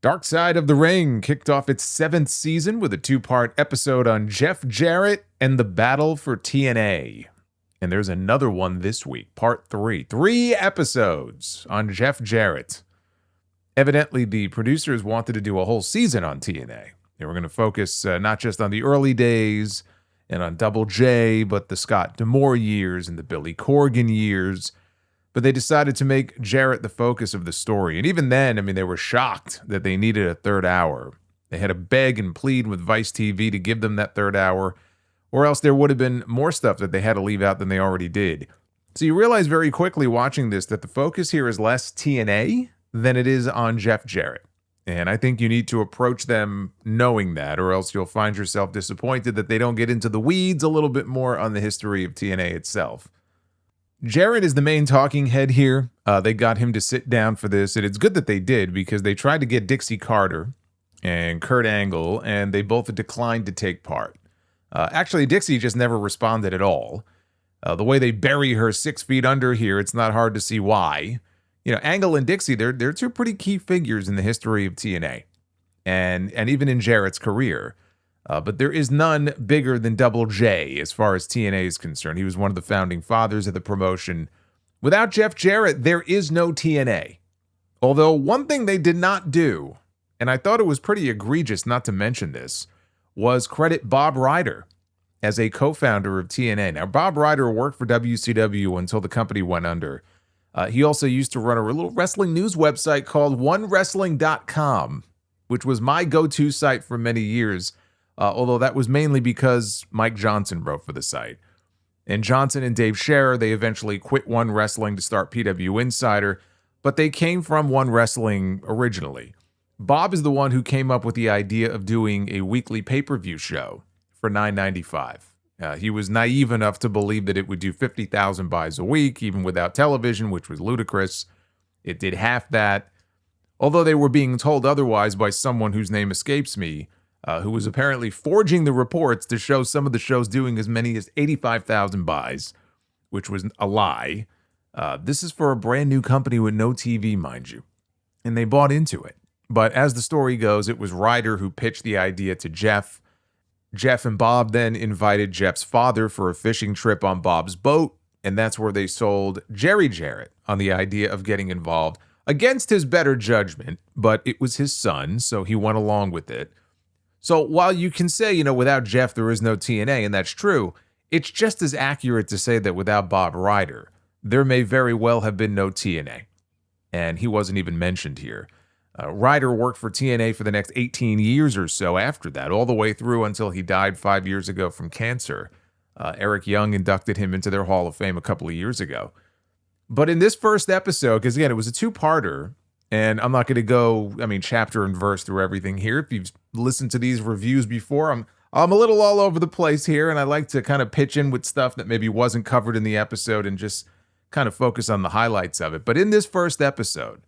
Dark Side of the Ring kicked off its 7th season with a 2-part episode on Jeff Jarrett and the battle for TNA. And there's another one this week, part 3. 3 episodes on Jeff Jarrett. Evidently, the producers wanted to do a whole season on TNA. They were going to focus not just on the early days and on Double J, but the Scott D'Amore years and the Billy Corgan years. But they decided to make Jarrett the focus of the story. And even then, they were shocked that they needed a third hour. They had to beg and plead with Vice TV to give them that third hour, or else there would have been more stuff that they had to leave out than they already did. So you realize very quickly watching this that the focus here is less TNA than it is on Jeff Jarrett. And I think you need to approach them knowing that, or else you'll find yourself disappointed that they don't get into the weeds a little bit more on the history of TNA itself. Jarrett is the main talking head here. They got him to sit down for this, and it's good that they did because they tried to get Dixie Carter and Kurt Angle, and they both declined to take part. Actually, Dixie just never responded at all. The way they bury her 6 feet under here, it's not hard to see why. Angle and Dixie, they're two pretty key figures in the history of TNA, and even in Jarrett's career. But there is none bigger than Double J as far as TNA is concerned. He was one of the founding fathers of the promotion. Without Jeff Jarrett, there is no TNA. Although one thing they did not do, and I thought it was pretty egregious not to mention this, was credit Bob Ryder as a co-founder of TNA. Now, Bob Ryder worked for WCW until the company went under. He also used to run a little wrestling news website called OneWrestling.com, which was my go-to site for many years. Although that was mainly because Mike Johnson wrote for the site. And Johnson and Dave Scherer, they eventually quit One Wrestling to start PW Insider, but they came from One Wrestling originally. Bob is the one who came up with the idea of doing a weekly pay-per-view show for $9.95. He was naive enough to believe that it would do 50,000 buys a week, even without television, which was ludicrous. It did half that, although they were being told otherwise by someone whose name escapes me, who was apparently forging the reports to show some of the shows doing as many as 85,000 buys, which was a lie. This is for a brand new company with no TV, mind you. And they bought into it. But as the story goes, it was Ryder who pitched the idea to Jeff. Jeff and Bob then invited Jeff's father for a fishing trip on Bob's boat, and that's where they sold Jerry Jarrett on the idea of getting involved against his better judgment, but it was his son, so he went along with it. So while you can say, without Jeff, there is no TNA, and that's true, it's just as accurate to say that without Bob Ryder, there may very well have been no TNA. And he wasn't even mentioned here. Ryder worked for TNA for the next 18 years or so after that, all the way through until he died 5 years ago from cancer. Eric Young inducted him into their Hall of Fame a couple of years ago. But in this first episode, because again, it was a 2-parter, and I'm not going to go, chapter and verse through everything here. If you've listened to these reviews before, I'm a little all over the place here, and I like to kind of pitch in with stuff that maybe wasn't covered in the episode and just kind of focus on the highlights of it. But in this first episode,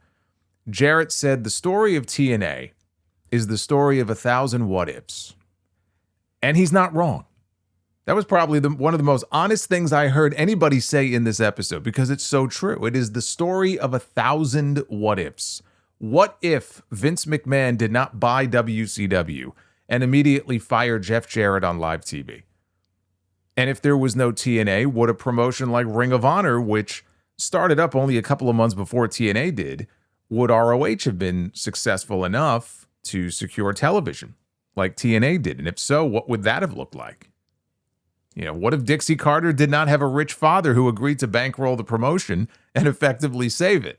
Jarrett said the story of TNA is the story of 1,000 what-ifs. And he's not wrong. That was probably one of the most honest things I heard anybody say in this episode, because it's so true. It is the story of 1,000 what-ifs. What if Vince McMahon did not buy WCW and immediately fire Jeff Jarrett on live TV? And if there was no TNA, would a promotion like Ring of Honor, which started up only a couple of months before TNA did, would ROH have been successful enough to secure television like TNA did? And if so, what would that have looked like? What if Dixie Carter did not have a rich father who agreed to bankroll the promotion and effectively save it?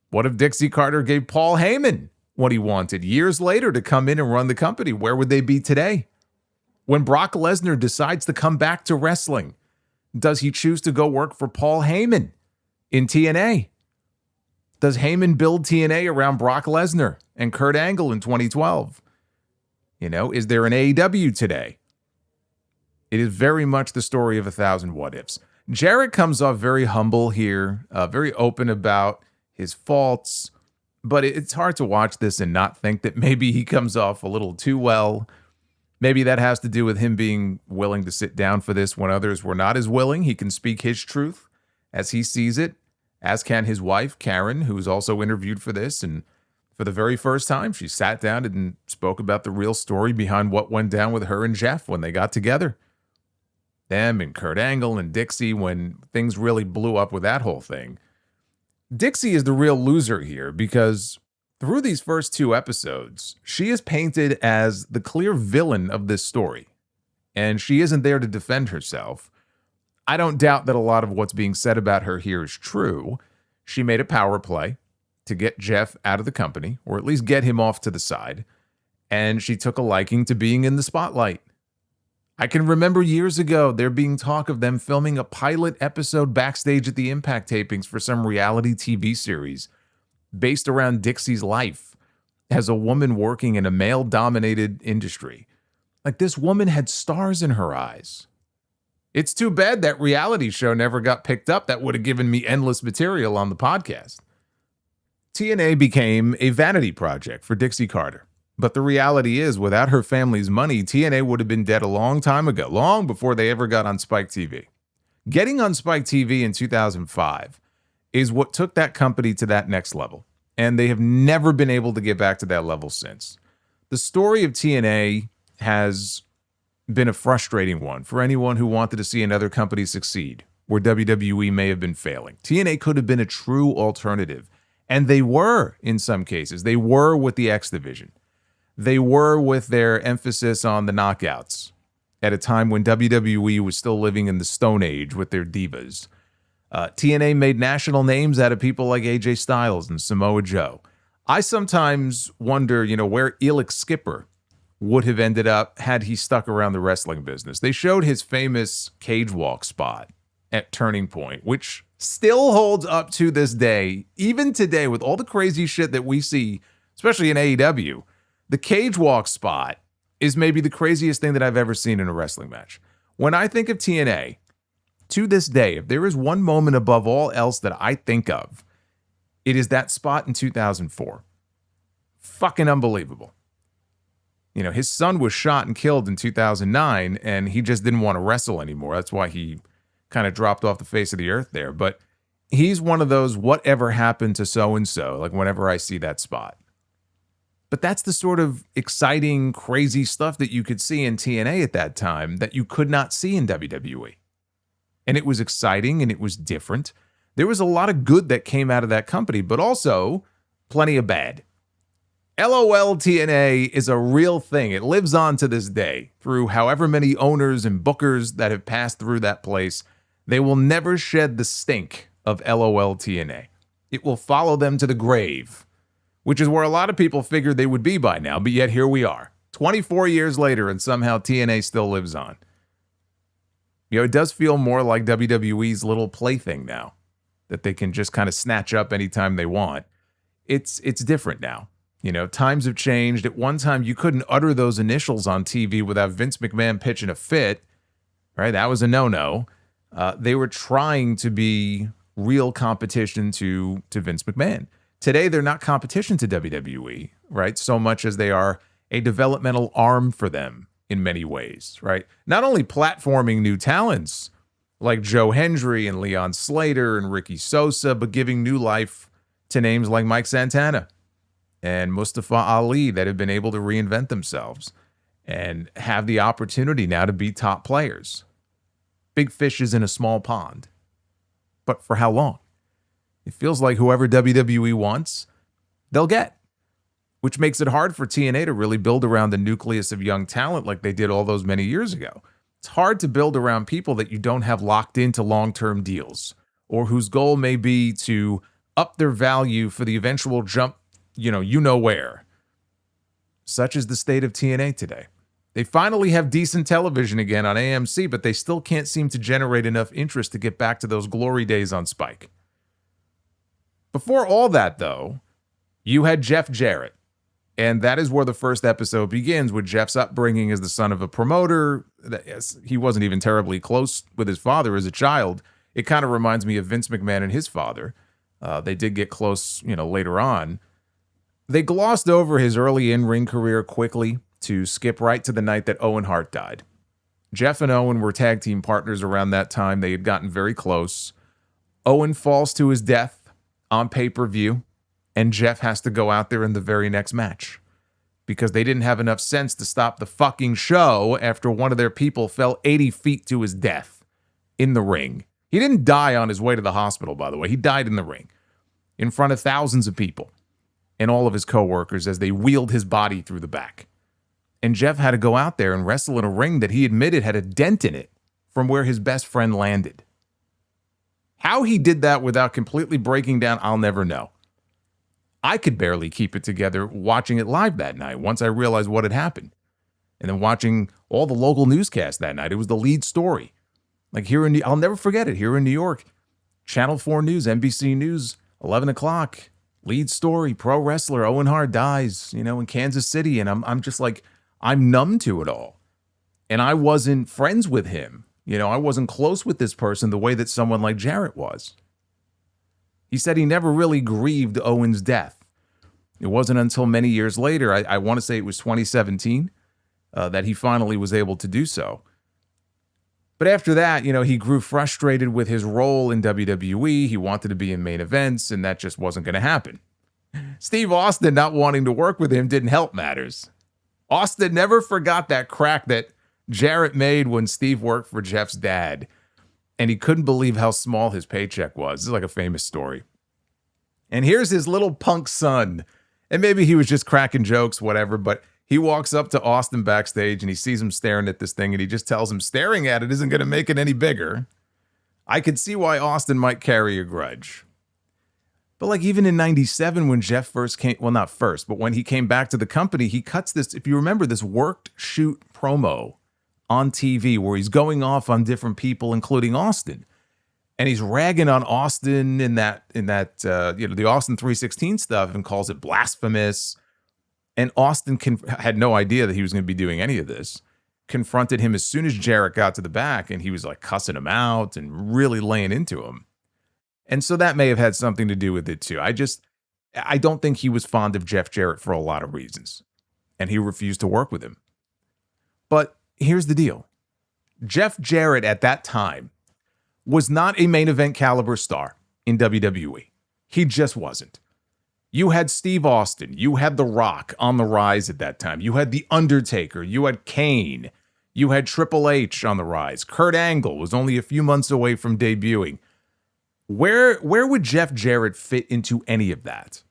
What if Dixie Carter gave Paul Heyman what he wanted years later to come in and run the company? Where would they be today? When Brock Lesnar decides to come back to wrestling, does he choose to go work for Paul Heyman in TNA? Does Heyman build TNA around Brock Lesnar and Kurt Angle in 2012? Is there an AEW today? It is very much the story of 1,000 what-ifs. Jarrett comes off very humble here, very open about his faults, but it's hard to watch this and not think that maybe he comes off a little too well. Maybe that has to do with him being willing to sit down for this when others were not as willing. He can speak his truth as he sees it, as can his wife, Karen, who's also interviewed for this, and For the very first time, she sat down and spoke about the real story behind what went down with her and Jeff when they got together. Them and Kurt Angle and Dixie when things really blew up with that whole thing. Dixie is the real loser here because through these first 2 episodes, she is painted as the clear villain of this story, and she isn't there to defend herself. I don't doubt that a lot of what's being said about her here is true. She made a power play to get Jeff out of the company, or at least get him off to the side, and she took a liking to being in the spotlight. I can remember years ago there being talk of them filming a pilot episode backstage at the Impact tapings for some reality TV series based around Dixie's life as a woman working in a male-dominated industry. Like, this woman had stars in her eyes. It's too bad that reality show never got picked up. That would have given me endless material on the podcast. TNA became a vanity project for Dixie Carter. But the reality is, without her family's money, TNA would have been dead a long time ago, long before they ever got on Spike TV. Getting on Spike TV in 2005 is what took that company to that next level, and they have never been able to get back to that level since. The story of TNA has been a frustrating one for anyone who wanted to see another company succeed, where WWE may have been failing. TNA could have been a true alternative, and they were in some cases. They were with the X Division. They were with their emphasis on the knockouts at a time when WWE was still living in the Stone Age with their divas. TNA made national names out of people like AJ Styles and Samoa Joe. I sometimes wonder, where Elix Skipper would have ended up had he stuck around the wrestling business. They showed his famous cage walk spot at Turning Point, which still holds up to this day. Even today, with all the crazy shit that we see, especially in AEW, the cage walk spot is maybe the craziest thing that I've ever seen in a wrestling match. When I think of TNA, to this day, if there is one moment above all else that I think of, it is that spot in 2004. Fucking unbelievable. His son was shot and killed in 2009, and he just didn't want to wrestle anymore. That's why he kind of dropped off the face of the earth there. But he's one of those whatever happened to so-and-so, like whenever I see that spot. But that's the sort of exciting, crazy stuff that you could see in TNA at that time that you could not see in WWE. And it was exciting and it was different. There was a lot of good that came out of that company, but also plenty of bad. LOL TNA is a real thing. It lives on to this day through however many owners and bookers that have passed through that place. They will never shed the stink of LOL TNA. It will follow them to the grave, which is where a lot of people figured they would be by now, but yet here we are, 24 years later, and somehow TNA still lives on. It does feel more like WWE's little plaything now, that they can just kind of snatch up anytime they want. It's different now. Times have changed. At one time, you couldn't utter those initials on TV without Vince McMahon pitching a fit, right? That was a no-no. They were trying to be real competition to Vince McMahon. Today, they're not competition to WWE, right? So much as they are a developmental arm for them in many ways, right? Not only platforming new talents like Joe Hendry and Leon Slater and Ricky Sosa, but giving new life to names like Mike Santana and Mustafa Ali that have been able to reinvent themselves and have the opportunity now to be top players. Big fishes in a small pond. But for how long? It feels like whoever WWE wants, they'll get. Which makes it hard for TNA to really build around the nucleus of young talent like they did all those many years ago. It's hard to build around people that you don't have locked into long-term deals or whose goal may be to up their value for the eventual jump, where. Such is the state of TNA today. They finally have decent television again on AMC, but they still can't seem to generate enough interest to get back to those glory days on Spike. Before all that, though, you had Jeff Jarrett. And that is where the first episode begins, with Jeff's upbringing as the son of a promoter. He wasn't even terribly close with his father as a child. It kind of reminds me of Vince McMahon and his father. They did get close, later on. They glossed over his early in-ring career quickly to skip right to the night that Owen Hart died. Jeff and Owen were tag team partners around that time. They had gotten very close. Owen falls to his death on pay-per-view. And Jeff has to go out there in the very next match because they didn't have enough sense to stop the fucking show after one of their people fell 80 feet to his death in the ring. He didn't die on his way to the hospital, by the way. He died in the ring in front of thousands of people and all of his coworkers as they wheeled his body through the back. And Jeff had to go out there and wrestle in a ring that he admitted had a dent in it from where his best friend landed. How he did that without completely breaking down, I'll never know. I could barely keep it together watching it live that night once I realized what had happened. And then watching all the local newscasts that night. It was the lead story. Like I'll never forget it, here in New York. Channel 4 News, NBC News, 11 o'clock. Lead story, pro wrestler Owen Hart dies, in Kansas City. And I'm just like, I'm numb to it all. And I wasn't friends with him. I wasn't close with this person the way that someone like Jarrett was. He said he never really grieved Owen's death. It wasn't until many years later, I want to say it was 2017, that he finally was able to do so. But after that, he grew frustrated with his role in WWE. He wanted to be in main events, and that just wasn't going to happen. Steve Austin not wanting to work with him didn't help matters. Austin never forgot that crack that Jarrett made when Steve worked for Jeff's dad. And he couldn't believe how small his paycheck was. This is like a famous story. And here's his little punk son. And maybe he was just cracking jokes, whatever, but he walks up to Austin backstage and he sees him staring at this thing and he just tells him staring at it isn't going to make it any bigger. I could see why Austin might carry a grudge. But like even in 97 when Jeff first came, well, not first, but when he came back to the company, he cuts this, if you remember, this worked shoot promo on TV where he's going off on different people, including Austin. And he's ragging on Austin in that the Austin 316 stuff and calls it blasphemous. And Austin had no idea that he was going to be doing any of this. Confronted him as soon as Jarrett got to the back and he was like cussing him out and really laying into him. And so that may have had something to do with it too. I don't think he was fond of Jeff Jarrett for a lot of reasons. And he refused to work with him. But here's the deal. Jeff Jarrett at that time was not a main event caliber star in WWE. He just wasn't. You had Steve Austin. You had The Rock on the rise at that time. You had The Undertaker. You had Kane. You had Triple H on the rise. Kurt Angle was only a few months away from debuting. Where would Jeff Jarrett fit into any of that?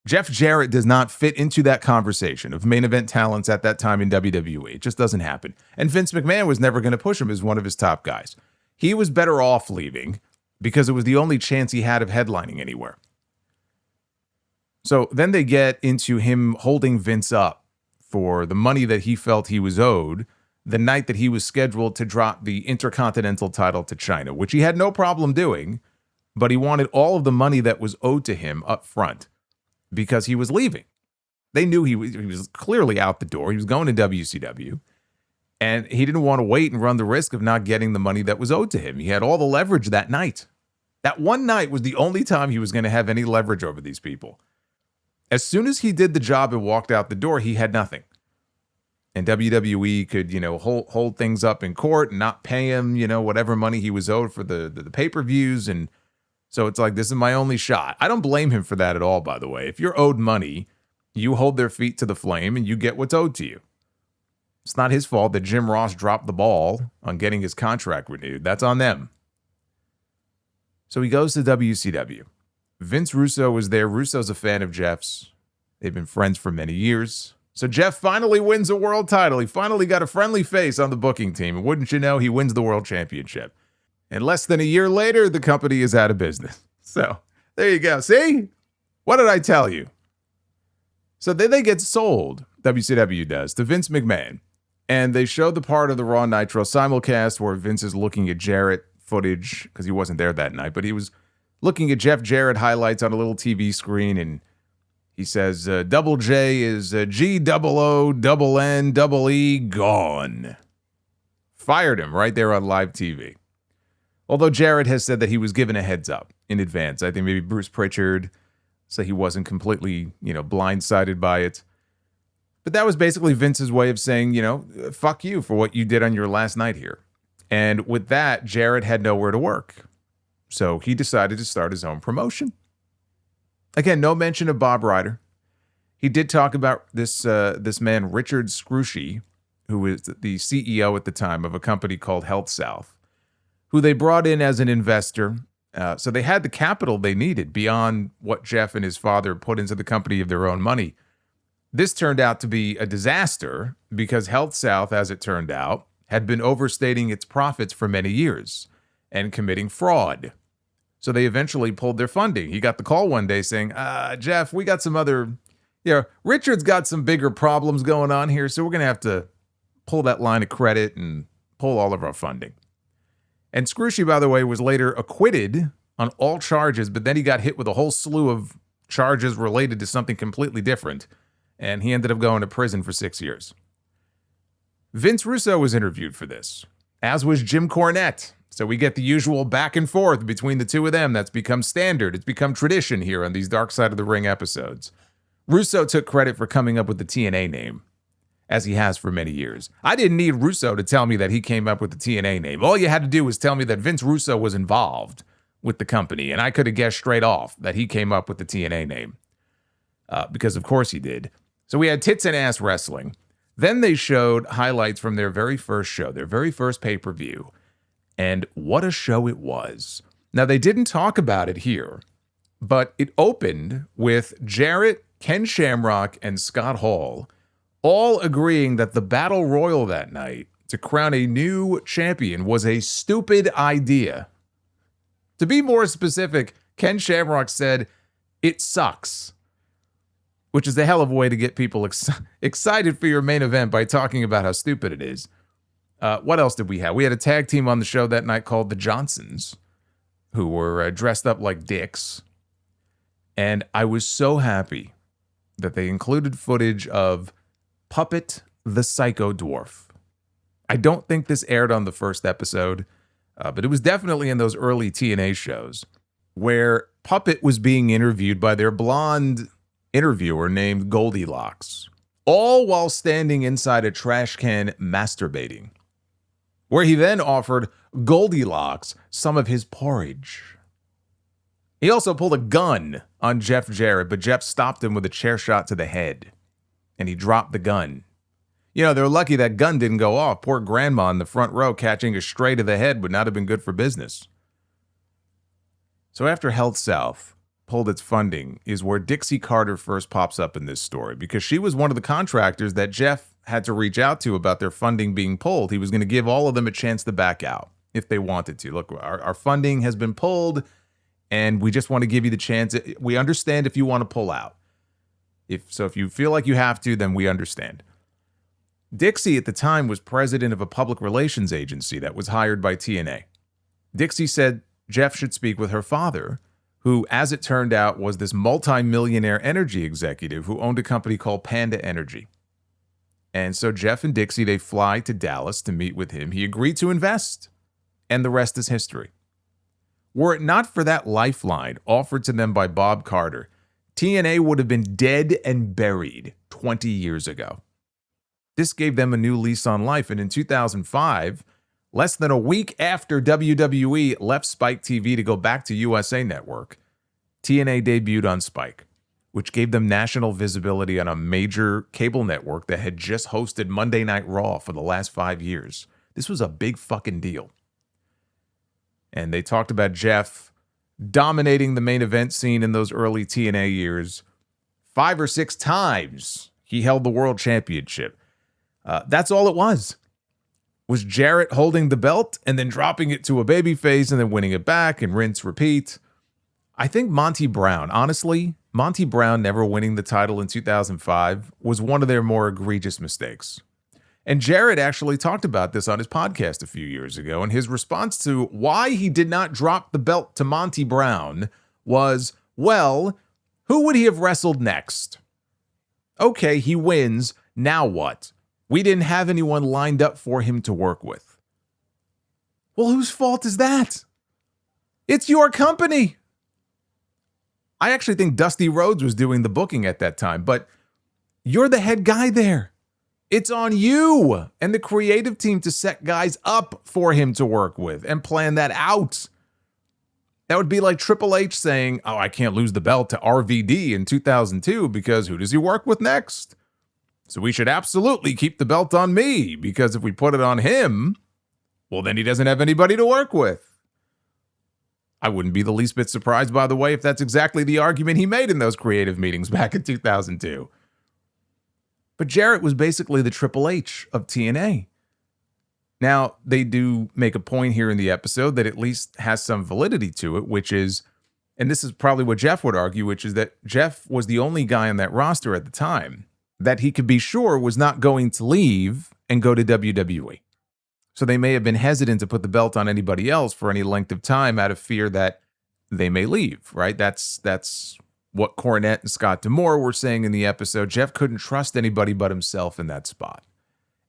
Jeff Jarrett does not fit into that conversation of main event talents at that time in WWE. It just doesn't happen. And Vince McMahon was never going to push him as one of his top guys. He was better off leaving because it was the only chance he had of headlining anywhere. So then they get into him holding Vince up for the money that he felt he was owed the night that he was scheduled to drop the Intercontinental title to China, which he had no problem doing, but he wanted all of the money that was owed to him up front. Because he was leaving. They knew he was clearly out the door. He was going to WCW. And he didn't want to wait and run the risk of not getting the money that was owed to him. He had all the leverage that night. That one night was the only time he was going to have any leverage over these people. As soon as he did the job and walked out the door, he had nothing. And WWE could, hold things up in court and not pay him, whatever money he was owed for the pay-per-views. And so it's like, this is my only shot. I don't blame him for that at all, by the way. If you're owed money, you hold their feet to the flame and you get what's owed to you. It's not his fault that Jim Ross dropped the ball on getting his contract renewed. That's on them. So he goes to WCW. Vince Russo was there. Russo's a fan of Jeff's. They've been friends for many years. So Jeff finally wins a world title. He finally got a friendly face on the booking team. And wouldn't you know, he wins the world championship. And less than a year later, the company is out of business. So there you go. See? What did I tell you? So then they get sold, WCW does, to Vince McMahon. And they show the part of the Raw Nitro simulcast where Vince is looking at Jarrett footage, because he wasn't there that night, but he was looking at Jeff Jarrett highlights on a little TV screen, and he says, Double J is GOONNEE gone. Fired him right there on live TV. Although Jarrett has said that he was given a heads up in advance. I think maybe Bruce Pritchard, so he wasn't completely, blindsided by it. But that was basically Vince's way of saying, fuck you for what you did on your last night here. And with that, Jarrett had nowhere to work. So he decided to start his own promotion. Again, no mention of Bob Ryder. He did talk about this man, Richard Scrushy, who was the CEO at the time of a company called Health South, who they brought in as an investor. So they had the capital they needed beyond what Jeff and his father put into the company of their own money. This turned out to be a disaster because Health South, as it turned out, had been overstating its profits for many years and committing fraud. So they eventually pulled their funding. He got the call one day saying, Jeff, we got some other, Richard's got some bigger problems going on here, so we're going to have to pull that line of credit and pull all of our funding. And Scrushy, by the way, was later acquitted on all charges, but then he got hit with a whole slew of charges related to something completely different, and he ended up going to prison for 6 years. Vince Russo was interviewed for this, as was Jim Cornette. So we get the usual back and forth between the two of them. That's become standard. It's become tradition here on these Dark Side of the Ring episodes. Russo took credit for coming up with the TNA name, as he has for many years. I didn't need Russo to tell me that he came up with the TNA name. All you had to do was tell me that Vince Russo was involved with the company, and I could have guessed straight off that he came up with the TNA name. Because of course he did. So we had Tits and Ass Wrestling. Then they showed highlights from their very first show, their very first pay-per-view. And what a show it was. Now, they didn't talk about it here, but it opened with Jarrett, Ken Shamrock, and Scott Hall all agreeing that the Battle Royal that night to crown a new champion was a stupid idea. To be more specific, Ken Shamrock said, "It sucks," which is a hell of a way to get people excited for your main event by talking about how stupid it is. What else did we have? We had a tag team on the show that night called the Johnsons, who were dressed up like dicks. And I was so happy that they included footage of Puppet the Psycho Dwarf. I don't think this aired on the first episode, but it was definitely in those early TNA shows where Puppet was being interviewed by their blonde interviewer named Goldilocks, all while standing inside a trash can masturbating, where he then offered Goldilocks some of his porridge. He also pulled a gun on Jeff Jarrett, but Jeff stopped him with a chair shot to the head, and he dropped the gun. They're lucky that gun didn't go off. Poor grandma in the front row catching a stray to the head would not have been good for business. So after Health South pulled its funding is where Dixie Carter first pops up in this story, because she was one of the contractors that Jeff had to reach out to about their funding being pulled. He was going to give all of them a chance to back out if they wanted to. Look, our funding has been pulled, and we just want to give you the chance. We understand if you want to pull out. If you feel like you have to, then we understand. Dixie at the time was president of a public relations agency that was hired by TNA. Dixie said Jeff should speak with her father, who, as it turned out, was this multi-millionaire energy executive who owned a company called Panda Energy. And so Jeff and Dixie, they fly to Dallas to meet with him. He agreed to invest, and the rest is history. Were it not for that lifeline offered to them by Bob Carter, TNA would have been dead and buried 20 years ago. This gave them a new lease on life, and in 2005, less than a week after WWE left Spike TV to go back to USA Network, TNA debuted on Spike, which gave them national visibility on a major cable network that had just hosted Monday Night Raw for the last 5 years. This was a big fucking deal. And they talked about Jeff dominating the main event scene in those early TNA years. 5 or 6 times he held the world championship. That's all it was Jarrett holding the belt and then dropping it to a babyface and then winning it back and rinse, repeat. I think Monty Brown, honestly, Monty Brown never winning the title in 2005 was one of their more egregious mistakes. And Jarrett actually talked about this on his podcast a few years ago, and his response to why he did not drop the belt to Monty Brown was, well, who would he have wrestled next? Okay, he wins. Now what? We didn't have anyone lined up for him to work with. Well, whose fault is that? It's your company. I actually think Dusty Rhodes was doing the booking at that time, but you're the head guy there. It's on you and the creative team to set guys up for him to work with and plan that out. That would be like Triple H saying, oh, I can't lose the belt to RVD in 2002 because who does he work with next? So we should absolutely keep the belt on me because if we put it on him, well, then he doesn't have anybody to work with. I wouldn't be the least bit surprised, by the way, if that's exactly the argument he made in those creative meetings back in 2002. But Jarrett was basically the Triple H of TNA. Now, they do make a point here in the episode that at least has some validity to it, which is, and this is probably what Jeff would argue, which is that Jeff was the only guy on that roster at the time that he could be sure was not going to leave and go to WWE. So they may have been hesitant to put the belt on anybody else for any length of time out of fear that they may leave, right? That's what Cornette and Scott D'Amore were saying in the episode. Jeff couldn't trust anybody but himself in that spot.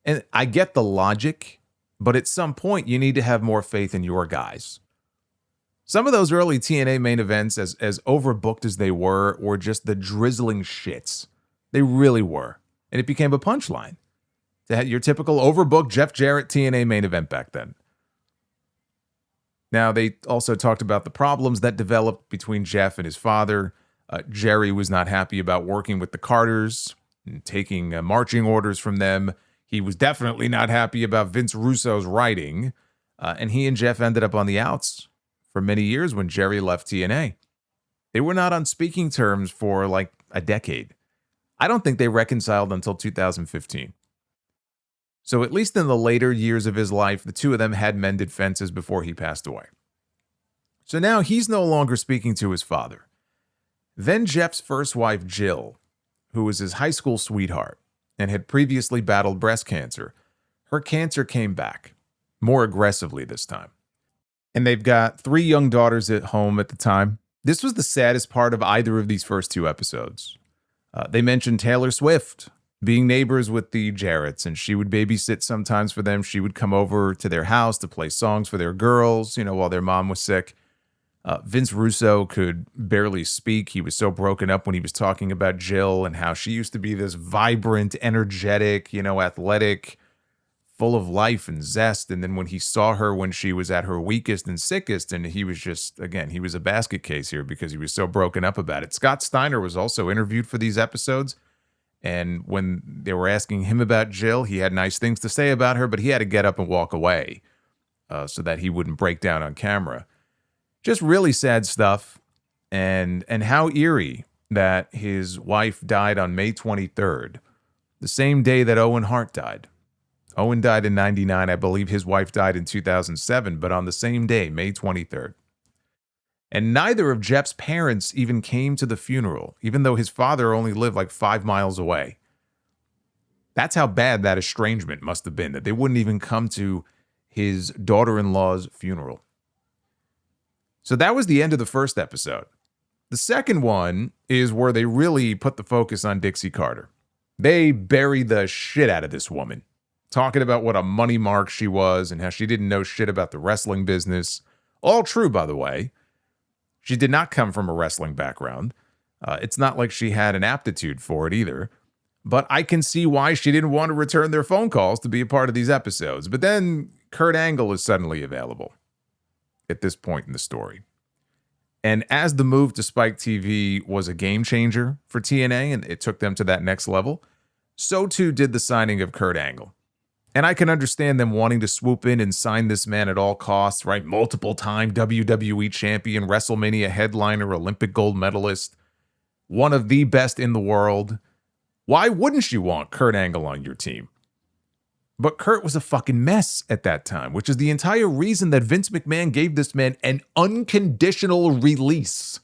And I get the logic, but at some point you need to have more faith in your guys. Some of those early TNA main events, as overbooked as they were just the drizzling shits. They really were. And it became a punchline. They had your typical overbooked Jeff Jarrett TNA main event back then. Now, they also talked about the problems that developed between Jeff and his father. Jerry was not happy about working with the Carters and taking marching orders from them. He was definitely not happy about Vince Russo's writing. And he and Jeff ended up on the outs for many years when Jerry left TNA. They were not on speaking terms for like a decade. I don't think they reconciled until 2015. So at least in the later years of his life, the two of them had mended fences before he passed away. So now he's no longer speaking to his father. Then Jeff's first wife, Jill, who was his high school sweetheart and had previously battled breast cancer, her cancer came back, more aggressively this time. And they've got 3 young daughters at home at the time. This was the saddest part of either of these first 2 episodes. They mentioned Taylor Swift being neighbors with the Jarretts, and she would babysit sometimes for them. She would come over to their house to play songs for their girls, while their mom was sick. Vince Russo could barely speak. He was so broken up when he was talking about Jill and how she used to be this vibrant, energetic, athletic, full of life and zest. And then when he saw her when she was at her weakest and sickest, and he was just, again, he was a basket case here because he was so broken up about it. Scott Steiner was also interviewed for these episodes. And when they were asking him about Jill, he had nice things to say about her, but he had to get up and walk away so that he wouldn't break down on camera. Just really sad stuff. And how eerie that his wife died on May 23rd, the same day that Owen Hart died. Owen died in 99. I believe his wife died in 2007, but on the same day, May 23rd. And neither of Jeff's parents even came to the funeral, even though his father only lived like 5 miles away. That's how bad that estrangement must have been, that they wouldn't even come to his daughter-in-law's funeral. So that was the end of the first episode. The second one is where they really put the focus on Dixie Carter. They buried the shit out of this woman, talking about what a money mark she was and how she didn't know shit about the wrestling business. All true, by the way. She did not come from a wrestling background. It's not like she had an aptitude for it either. But I can see why she didn't want to return their phone calls to be a part of these episodes. But then Kurt Angle is suddenly available at this point in the story. And as the move to Spike TV was a game changer for TNA and it took them to that next level, so too did the signing of Kurt Angle. And I can understand them wanting to swoop in and sign this man at all costs, right? Multiple-time WWE champion, WrestleMania headliner, Olympic gold medalist, one of the best in the world. Why wouldn't you want Kurt Angle on your team? But Kurt was a fucking mess at that time, which is the entire reason that Vince McMahon gave this man an unconditional release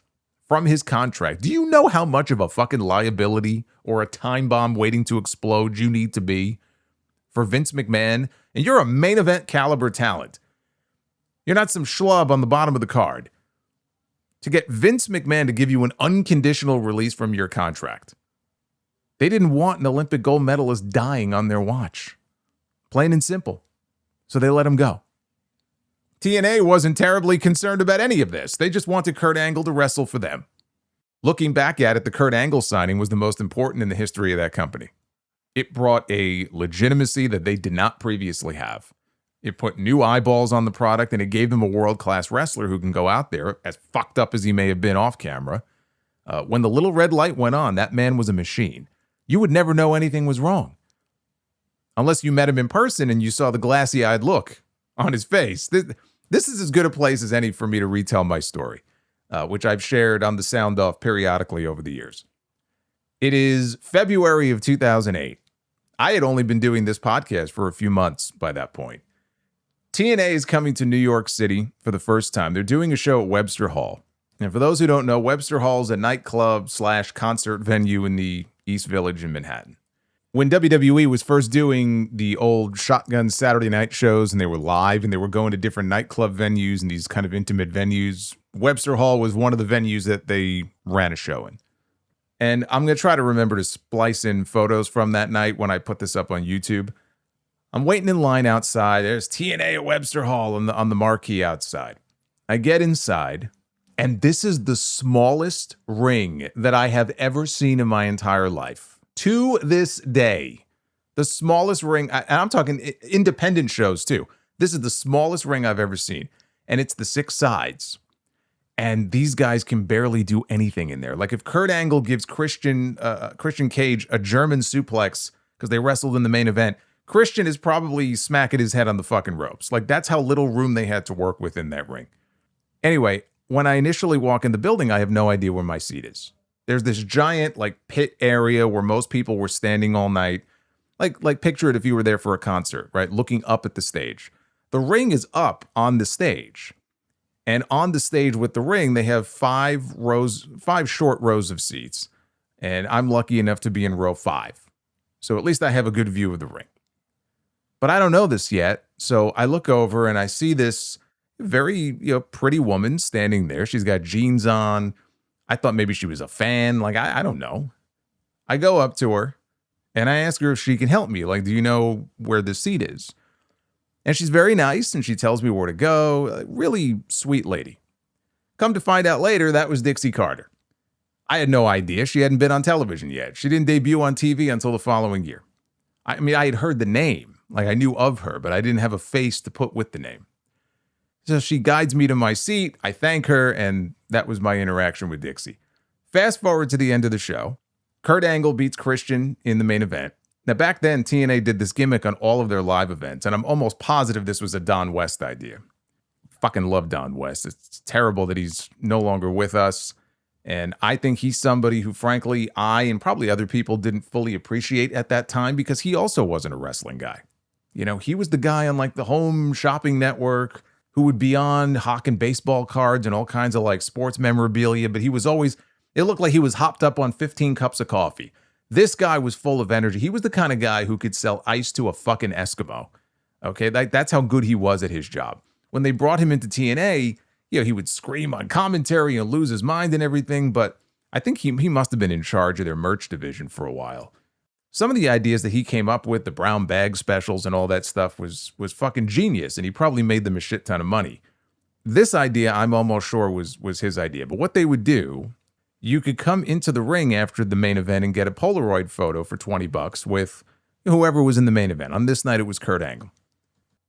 from his contract. Do you know how much of a fucking liability or a time bomb waiting to explode you need to be for Vince McMahon? And you're a main event caliber talent. You're not some schlub on the bottom of the card. To get Vince McMahon to give you an unconditional release from your contract. They didn't want an Olympic gold medalist dying on their watch. Plain and simple. So they let him go. TNA wasn't terribly concerned about any of this. They just wanted Kurt Angle to wrestle for them. Looking back at it, the Kurt Angle signing was the most important in the history of that company. It brought a legitimacy that they did not previously have. It put new eyeballs on the product, and it gave them a world-class wrestler who can go out there, as fucked up as he may have been off camera. When the little red light went on, that man was a machine. You would never know anything was wrong. Unless you met him in person and you saw the glassy-eyed look on his face. This is as good a place as any for me to retell my story, which I've shared on the Sound Off periodically over the years. It is February of 2008. I had only been doing this podcast for a few months by that point. TNA is coming to New York City for the first time. They're doing a show at Webster Hall. And for those who don't know, Webster Hall is a nightclub / concert venue in the East Village in Manhattan. When WWE was first doing the old Shotgun Saturday night shows and they were live and they were going to different nightclub venues and these kind of intimate venues, Webster Hall was one of the venues that they ran a show in. And I'm going to try to remember to splice in photos from that night when I put this up on YouTube. I'm waiting in line outside. There's TNA at Webster Hall on the marquee outside. I get inside, and this is the smallest ring that I have ever seen in my entire life. To this day, the smallest ring, and I'm talking independent shows too. This is the smallest ring I've ever seen, and it's the 6 sides. And these guys can barely do anything in there. Like if Kurt Angle gives Christian Cage a German suplex because they wrestled in the main event, Christian is probably smacking his head on the fucking ropes. Like that's how little room they had to work with in that ring. Anyway, when I initially walk in the building, I have no idea where my seat is. There's this giant like pit area where most people were standing all night. Like picture it if you were there for a concert, right? Looking up at the stage. The ring is up on the stage. And on the stage with the ring, they have 5 short rows of seats. And I'm lucky enough to be in row 5. So at least I have a good view of the ring. But I don't know this yet. So I look over and I see this very pretty woman standing there. She's got jeans on. I thought maybe she was a fan. Like, I don't know. I go up to her and I ask her if she can help me. Like, do you know where the seat is? And she's very nice, and she tells me where to go. A really sweet lady. Come to find out later, that was Dixie Carter. I had no idea. She hadn't been on television yet. She didn't debut on TV until the following year. I mean, I had heard the name. Like, I knew of her, but I didn't have a face to put with the name. So she guides me to my seat. I thank her, and that was my interaction with Dixie. Fast forward to the end of the show. Kurt Angle beats Christian in the main event. Now, back then, TNA did this gimmick on all of their live events, and I'm almost positive this was a Don West idea. Fucking love Don West. It's terrible that he's no longer with us, and I think he's somebody who, frankly, I and probably other people didn't fully appreciate at that time because he also wasn't a wrestling guy. He was the guy on, like, the Home Shopping Network who would be on hawking baseball cards and all kinds of, like, sports memorabilia, but he was always, it looked like he was hopped up on 15 cups of coffee. This guy was full of energy. He was the kind of guy who could sell ice to a fucking Eskimo. Okay, that's how good he was at his job. When they brought him into TNA, he would scream on commentary and lose his mind and everything, but I think he must have been in charge of their merch division for a while. Some of the ideas that he came up with, the brown bag specials and all that stuff was fucking genius, and he probably made them a shit ton of money. This idea, I'm almost sure, was his idea. But what they would do, you could come into the ring after the main event and get a Polaroid photo for $20 with whoever was in the main event. On this night, it was Kurt Angle.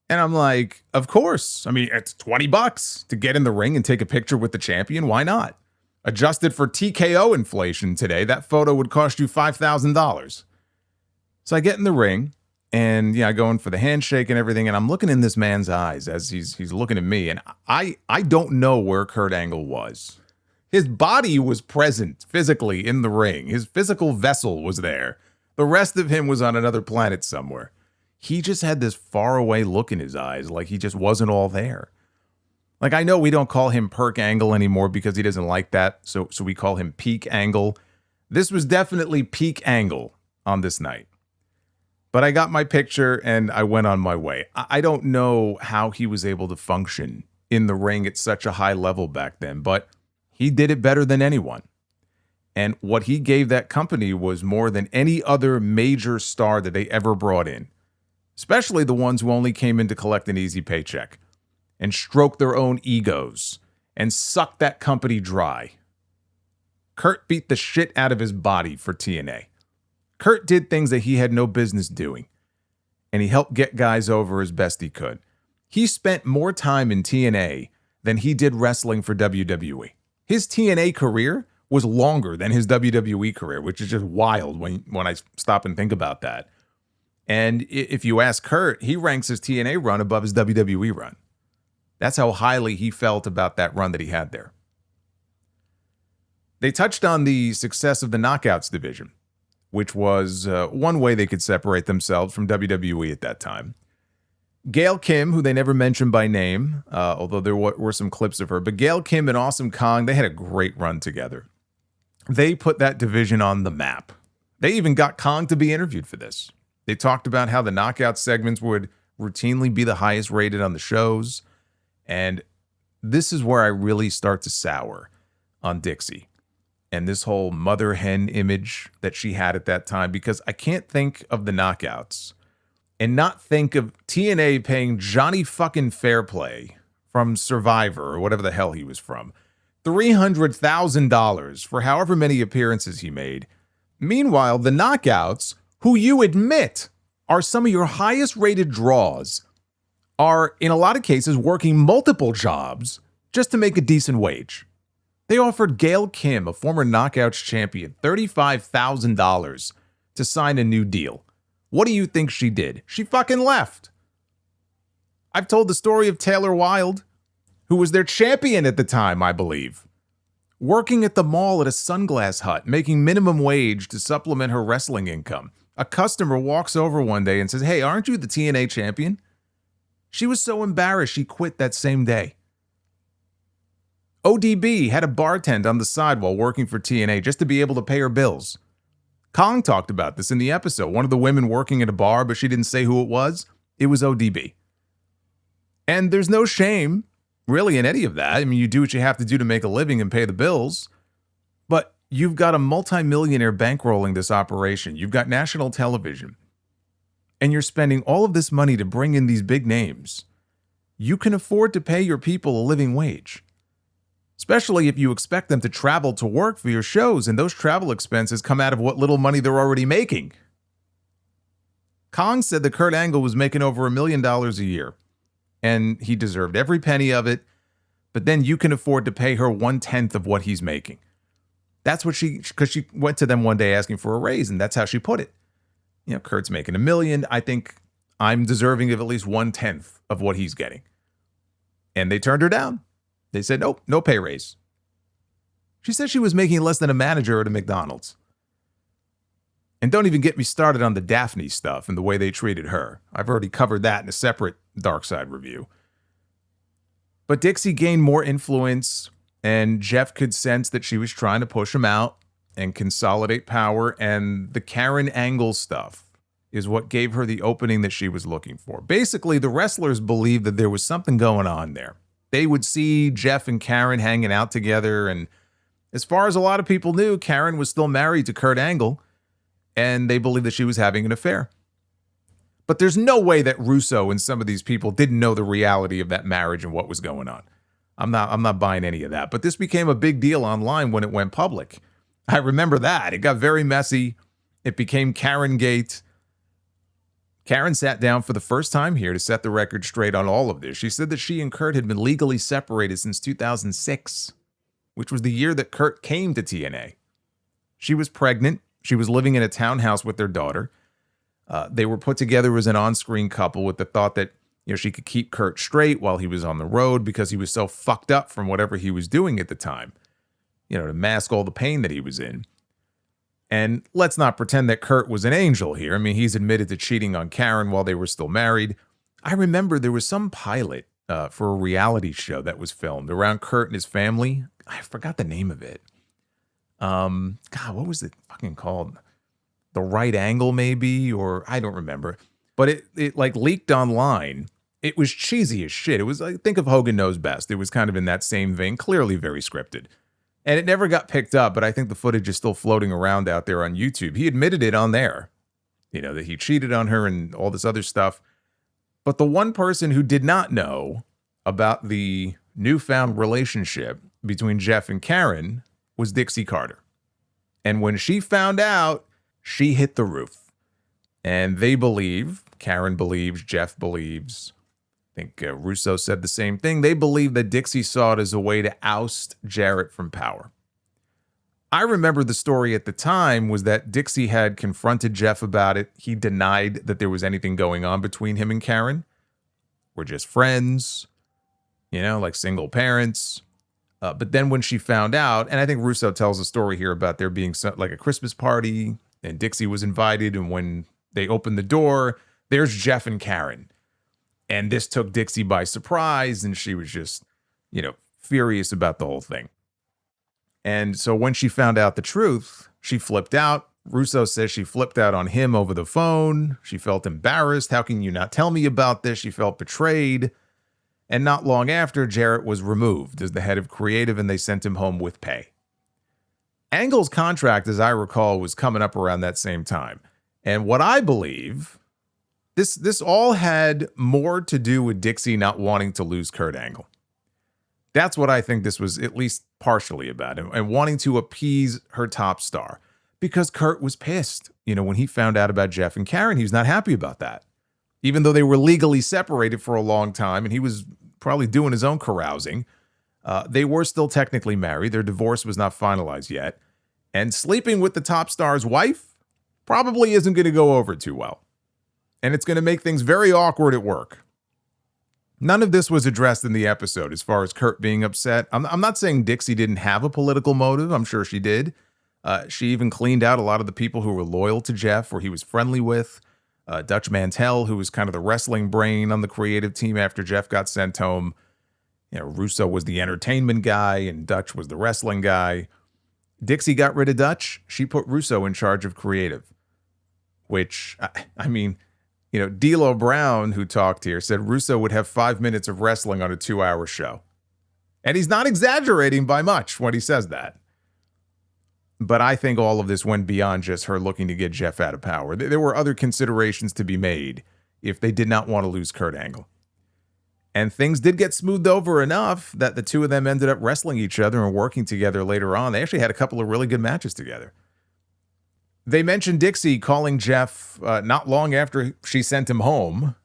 And I'm like, of course. I mean, it's $20 to get in the ring and take a picture with the champion. Why not? Adjusted for TKO inflation today, that photo would cost you $5,000. So I get in the ring and I go in for the handshake and everything. And I'm looking in this man's eyes as he's looking at me. And I don't know where Kurt Angle was. His body was present physically in the ring. His physical vessel was there. The rest of him was on another planet somewhere. He just had this faraway look in his eyes, like he just wasn't all there. Like, I know we don't call him Perk Angle anymore because he doesn't like that, so we call him Peak Angle. This was definitely Peak Angle on this night. But I got my picture and I went on my way. I don't know how he was able to function in the ring at such a high level back then, but he did it better than anyone. And what he gave that company was more than any other major star that they ever brought in. Especially the ones who only came in to collect an easy paycheck and stroke their own egos and suck that company dry. Kurt beat the shit out of his body for TNA. Kurt did things that he had no business doing. And he helped get guys over as best he could. He spent more time in TNA than he did wrestling for WWE. His TNA career was longer than his WWE career, which is just wild when I stop and think about that. And if you ask Kurt, he ranks his TNA run above his WWE run. That's how highly he felt about that run that he had there. They touched on the success of the Knockouts division, which was one way they could separate themselves from WWE at that time. Gail Kim, who they never mentioned by name, although there were some clips of her, but Gail Kim and Awesome Kong, they had a great run together. They put that division on the map. They even got Kong to be interviewed for this. They talked about how the knockout segments would routinely be the highest rated on the shows. And this is where I really start to sour on Dixie and this whole mother hen image that she had at that time, because I can't think of the Knockouts and not think of TNA paying Johnny fucking Fairplay from Survivor or whatever the hell he was from $300,000 for however many appearances he made. Meanwhile, the Knockouts, who you admit are some of your highest rated draws, are in a lot of cases working multiple jobs just to make a decent wage. They offered Gail Kim, a former Knockouts champion, $35,000 to sign a new deal. What do you think she did? She fucking left. I've told the story of Taylor Wilde, who was their champion at the time, I believe, working at the mall at a sunglass hut, making minimum wage to supplement her wrestling income. A customer walks over one day and says, "Hey, aren't you the TNA champion?" She was so embarrassed she quit that same day. ODB had a bartend on the side while working for TNA just to be able to pay her bills. Kong talked about this in the episode. One of the women working at a bar, but she didn't say who it was. It was ODB. And there's no shame, really, in any of that. I mean, you do what you have to do to make a living and pay the bills. But you've got a multimillionaire bankrolling this operation. You've got national television. And you're spending all of this money to bring in these big names. You can afford to pay your people a living wage, especially if you expect them to travel to work for your shows, and those travel expenses come out of what little money they're already making. Kong said that Kurt Angle was making over $1 million a year, and he deserved every penny of it, but then you can afford to pay her 1/10 of what he's making. That's what because she went to them one day asking for a raise, and that's how she put it. You know, Kurt's making $1 million. I think I'm deserving of at least 1/10 of what he's getting. And they turned her down. They said, nope, no pay raise. She said she was making less than a manager at a McDonald's. And don't even get me started on the Daphne stuff and the way they treated her. I've already covered that in a separate Dark Side review. But Dixie gained more influence, and Jeff could sense that she was trying to push him out and consolidate power, and the Karen Angle stuff is what gave her the opening that she was looking for. Basically, the wrestlers believed that there was something going on there. They would see Jeff and Karen hanging out together, and as far as a lot of people knew, Karen was still married to Kurt Angle, and they believed that she was having an affair. But there's no way that Russo and some of these people didn't know the reality of that marriage and what was going on. I'm not buying any of that. But this became a big deal online when it went public. I remember that. It got very messy. It became Karen Gate. Karen sat down for the first time here to set the record straight on all of this. She said that she and Kurt had been legally separated since 2006, which was the year that Kurt came to TNA. She was pregnant. She was living in a townhouse with their daughter. They were put together as an on-screen couple with the thought that, you know, she could keep Kurt straight while he was on the road because he was so fucked up from whatever he was doing at the time, you know, to mask all the pain that he was in. And let's not pretend that Kurt was an angel here. I mean, he's admitted to cheating on Karen while they were still married. I remember there was some pilot for a reality show that was filmed around Kurt and his family. I forgot the name of it. God, what was it fucking called? The Right Angle, maybe, or I don't remember. But it like leaked online. It was cheesy as shit. It was like, think of Hogan Knows Best. It was kind of in that same vein, clearly very scripted. And it never got picked up, but I think the footage is still floating around out there on YouTube. He admitted it on there, you know, that he cheated on her and all this other stuff. But the one person who did not know about the newfound relationship between Jeff and Karen was Dixie Carter. And when she found out, she hit the roof. And they believe, Karen believes, Jeff believes, I think Russo said the same thing. They believe that Dixie saw it as a way to oust Jarrett from power. I remember the story at the time was that Dixie had confronted Jeff about it. He denied that there was anything going on between him and Karen. We're just friends, like single parents. But then when she found out, and I think Russo tells a story here about there being like a Christmas party, and Dixie was invited, and when they opened the door, there's Jeff and Karen. And this took Dixie by surprise, and she was just, furious about the whole thing. And so when she found out the truth, she flipped out. Russo says she flipped out on him over the phone. She felt embarrassed. How can you not tell me about this? She felt betrayed. And not long after, Jarrett was removed as the head of creative, and they sent him home with pay. Angle's contract, as I recall, was coming up around that same time. And what I believe, this all had more to do with Dixie not wanting to lose Kurt Angle. That's what I think this was at least partially about, and wanting to appease her top star. Because Kurt was pissed. When he found out about Jeff and Karen, he was not happy about that. Even though they were legally separated for a long time, and he was probably doing his own carousing, they were still technically married. Their divorce was not finalized yet. And sleeping with the top star's wife probably isn't going to go over too well. And it's going to make things very awkward at work. None of this was addressed in the episode as far as Kurt being upset. I'm not saying Dixie didn't have a political motive. I'm sure she did. She even cleaned out a lot of the people who were loyal to Jeff or he was friendly with. Dutch Mantell, who was kind of the wrestling brain on the creative team after Jeff got sent home. Russo was the entertainment guy and Dutch was the wrestling guy. Dixie got rid of Dutch. She put Russo in charge of creative. Which, D'Lo Brown, who talked here, said Russo would have 5 minutes of wrestling on a 2-hour show. And he's not exaggerating by much when he says that. But I think all of this went beyond just her looking to get Jeff out of power. There were other considerations to be made if they did not want to lose Kurt Angle. And things did get smoothed over enough that the two of them ended up wrestling each other and working together later on. They actually had a couple of really good matches together. They mentioned Dixie calling Jeff not long after she sent him home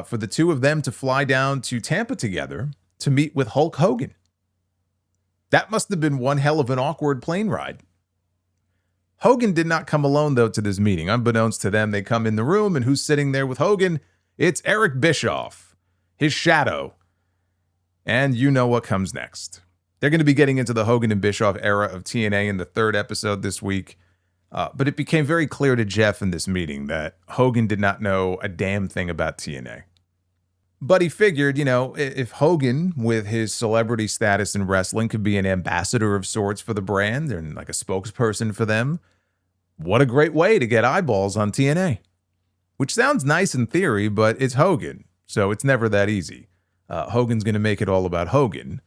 for the two of them to fly down to Tampa together to meet with Hulk Hogan. That must have been one hell of an awkward plane ride. Hogan did not come alone, though, to this meeting. Unbeknownst to them, they come in the room, and who's sitting there with Hogan? It's Eric Bischoff, his shadow. And you know what comes next. They're going to be getting into the Hogan and Bischoff era of TNA in the 3rd episode this week. But it became very clear to Jeff in this meeting that Hogan did not know a damn thing about TNA. But he figured, if Hogan, with his celebrity status in wrestling, could be an ambassador of sorts for the brand and like a spokesperson for them, what a great way to get eyeballs on TNA. Which sounds nice in theory, but it's Hogan, so it's never that easy. Hogan's going to make it all about Hogan.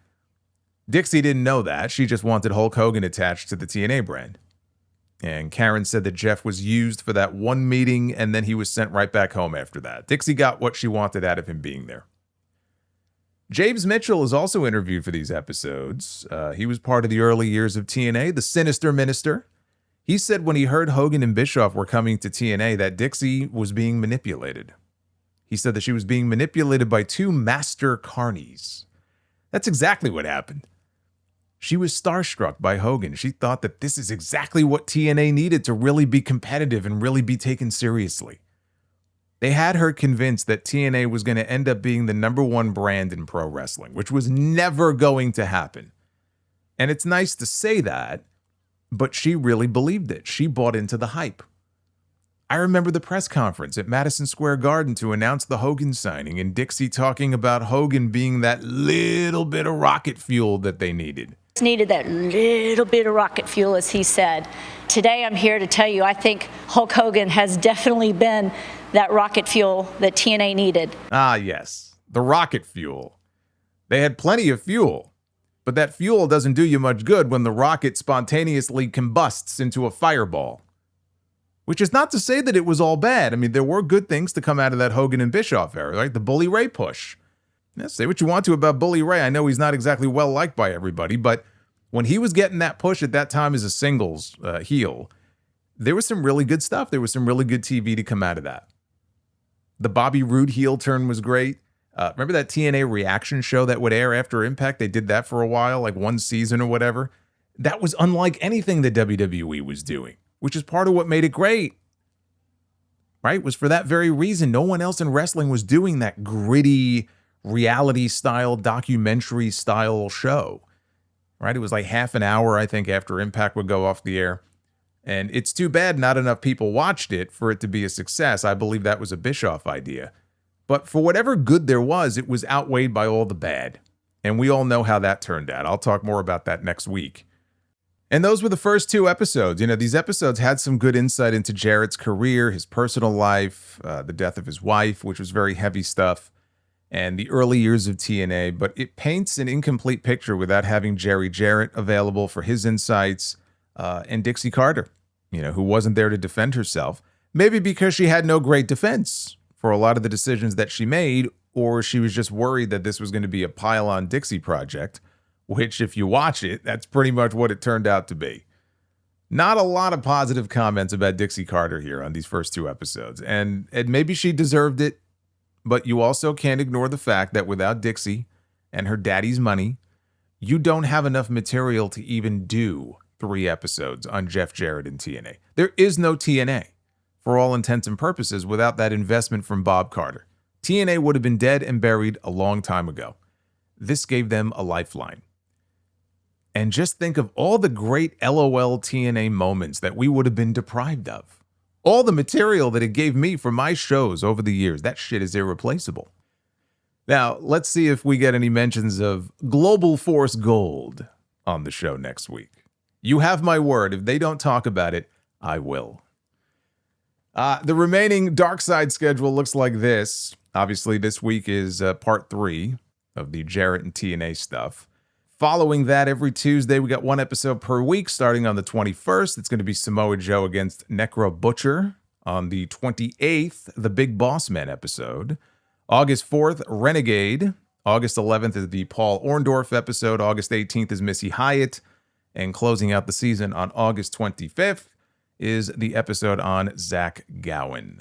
Dixie didn't know that. She just wanted Hulk Hogan attached to the TNA brand. And Karen said that Jeff was used for that one meeting, and then he was sent right back home after that. Dixie got what she wanted out of him being there. James Mitchell is also interviewed for these episodes. He was part of the early years of TNA, the Sinister Minister. He said when he heard Hogan and Bischoff were coming to TNA that Dixie was being manipulated. He said that she was being manipulated by 2 master carnies. That's exactly what happened. She was starstruck by Hogan. She thought that this is exactly what TNA needed to really be competitive and really be taken seriously. They had her convinced that TNA was going to end up being the #1 brand in pro wrestling, which was never going to happen. And it's nice to say that, but she really believed it. She bought into the hype. I remember the press conference at Madison Square Garden to announce the Hogan signing and Dixie talking about Hogan being that little bit of rocket fuel that they needed. Needed that little bit of rocket fuel, as he said. Today I'm here to tell you I think Hulk Hogan has definitely been that rocket fuel that TNA needed. Ah, yes, the rocket fuel. They had plenty of fuel, but that fuel doesn't do you much good when the rocket spontaneously combusts into a fireball. Which is not to say that it was all bad. I mean, there were good things to come out of that Hogan and Bischoff era, right? The Bully Ray push. Yeah, say what you want to about Bully Ray. I know he's not exactly well liked by everybody, but when he was getting that push at that time as a singles heel, there was some really good stuff. There was some really good TV to come out of that. The Bobby Roode heel turn was great. Remember that TNA reaction show that would air after Impact? They did that for a while, like one season or whatever. That was unlike anything the WWE was doing, which is part of what made it great. Right? It was for that very reason. No one else in wrestling was doing that gritty, reality-style, documentary-style show. Right? It was like half an hour, I think, after Impact would go off the air. And it's too bad not enough people watched it for it to be a success. I believe that was a Bischoff idea. But for whatever good there was, it was outweighed by all the bad. And we all know how that turned out. I'll talk more about that next week. And those were the first 2 episodes. You know, these episodes had some good insight into Jarrett's career, his personal life, the death of his wife, which was very heavy stuff, and the early years of TNA. But it paints an incomplete picture without having Jeff Jarrett available for his insights, and Dixie Carter, you know, who wasn't there to defend herself. Maybe because she had no great defense for a lot of the decisions that she made, or she was just worried that this was going to be a pile-on Dixie project, which, if you watch it, that's pretty much what it turned out to be. Not a lot of positive comments about Dixie Carter here on these first 2 episodes, and maybe she deserved it, but you also can't ignore the fact that without Dixie and her daddy's money, you don't have enough material to even do 3 episodes on Jeff Jarrett and TNA. There is no TNA, for all intents and purposes, without that investment from Bob Carter. TNA would have been dead and buried a long time ago. This gave them a lifeline. And just think of all the great LOL TNA moments that we would have been deprived of. All the material that it gave me for my shows over the years. That shit is irreplaceable. Now, let's see if we get any mentions of Global Force Gold on the show next week. You have my word. If they don't talk about it, I will. The remaining Dark Side schedule looks like this. Obviously, this week is part 3 of the Jarrett and TNA stuff. Following that, every Tuesday, we got 1 episode per week, starting on the 21st. It's going to be Samoa Joe against Necro Butcher. On the 28th, the Big Boss Man episode. August 4th, Renegade. August 11th is the Paul Orndorff episode. August 18th is Missy Hyatt. And closing out the season on August 25th is the episode on Zach Gowen.